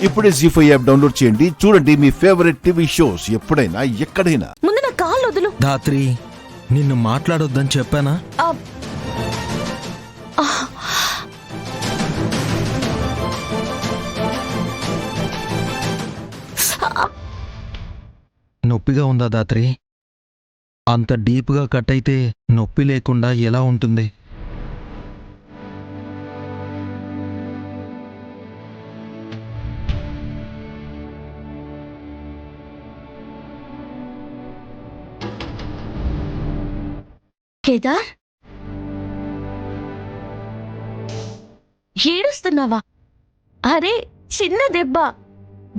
ఇప్పుడే జీ5 app download చేయండి. చూడండి మీ ఫేవరెట్ టీవీ షోస్ ఎప్పుడైనా ఎక్కడైనా. ముందు నా కాళ్ళు వదులు. ధాత్రి, నిన్ను మాట్లాడొద్దని చెప్పానా? నొప్పిగా ఉందా ధాత్రి? అంత డీప్గా కట్ అయితే నొప్పి లేకుండా ఎలా ఉంటుంది? కేదార్, ఏడుస్తున్నావా? అరే చిన్న దెబ్బ,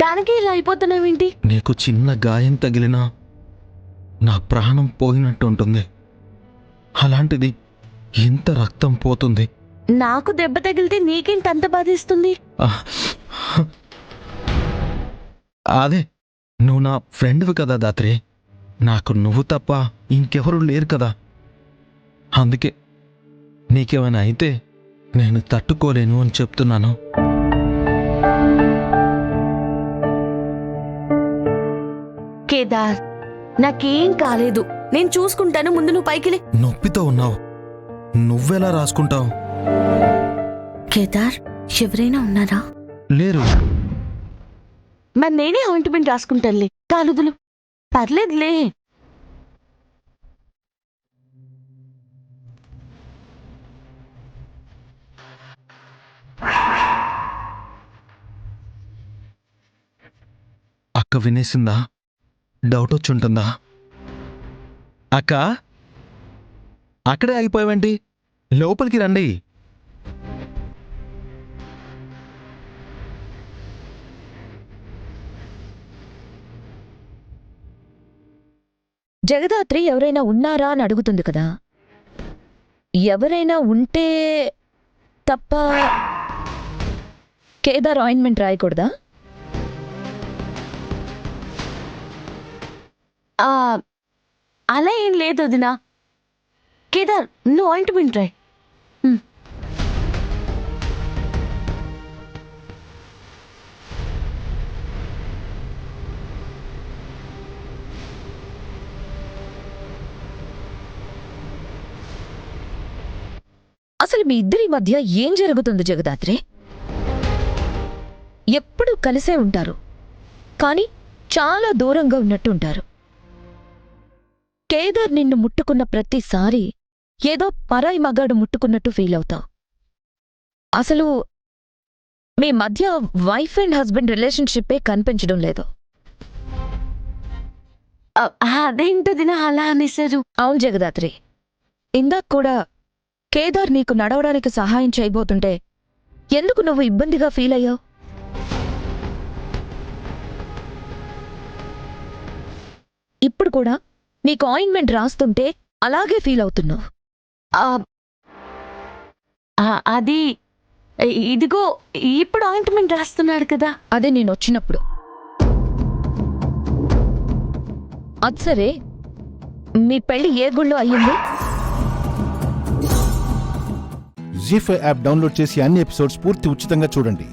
దానికి ఇలా అయిపోతున్నావేంటి? నీకు చిన్న గాయం తగిలినా నా ప్రాణం పోయినట్టు ఉంటుంది. అలాంటిది ఇంత రక్తం పోతుంది. నాకు దెబ్బ తగిలితే నీకేంటి అంత బాధిస్తుంది? అదే, నువ్వు నా ఫ్రెండ్వి కదా ధాత్రి. నాకు నువ్వు తప్ప ఇంకెవరూ లేరు కదా. అందుకే నీకేమైనా అయితే నేను తట్టుకోలేను అని చెప్తున్నాను. కేదార్, నాకేం కాలేదు, నేను చూసుకుంటాను. ముందు నువ్వు పైకి. నొప్పితో ఉన్నావు, నువ్వెలా రాసుకుంటావు? కేదార్, ఎవరైనా ఉన్నారా? లేరు. మరి నేనే ఆయింట్మెంట్ రాసుకుంటానులే. కాలుదులు పర్లేదులే. అక్క వినేసిందా? డౌట్ వచ్చుంటుందా? అక్క, అక్కడే ఆగిపోయావేంటి? లోపలికి రండి. జగదాత్రి ఎవరైనా ఉన్నారా అని అడుగుతుంది కదా. ఎవరైనా ఉంటే తప్ప కేదార్ ఆయింట్మెంట్ రాయకూడదా? అలా ఏం లేదు వదినా. కేదార్, నువ్వు ఆయింట్మెంట్ రాయ్. అసలు మీ ఇద్దరి మధ్య ఏం జరుగుతుంది జగదాత్రి? ఎప్పుడూ కలిసే ఉంటారు, కానీ చాలా దూరంగా ఉన్నట్టుంటారు. కేదార్ నిన్ను ముట్టుకున్న ప్రతిసారి ఏదో పరాయి మగాడు ముట్టుకున్నట్టు ఫీల్ అవుతావు. అసలు మీ మధ్య వైఫ్ అండ్ హస్బెండ్ రిలేషన్షిప్పే కనిపించడం లేదు. అదేంటదినా అలా అనేసారు? అవును జగదాత్రి, ఇందాక కూడా కేదార్ నీకు నడవడానికి సహాయం చేయబోతుంటే ఎందుకు నువ్వు ఇబ్బందిగా ఫీల్ అయ్యావు? ఇప్పుడు కూడా నీకు ఆయింట్మెంట్ రాస్తుంటే అలాగే ఫీల్ అవుతున్నావు. అది ఇదిగో ఇప్పుడు ఆయింట్మెంట్ రాస్తున్నాడు కదా. అదే నేను వచ్చినప్పుడు. అది సరే, మీ పెళ్లి ఏ గుళ్ళో అయ్యింది? జీ5 యాప్ డౌన్లోడ్ చేసి అన్ని ఎపిసోడ్స్ పూర్తి ఉచితంగా చూడండి.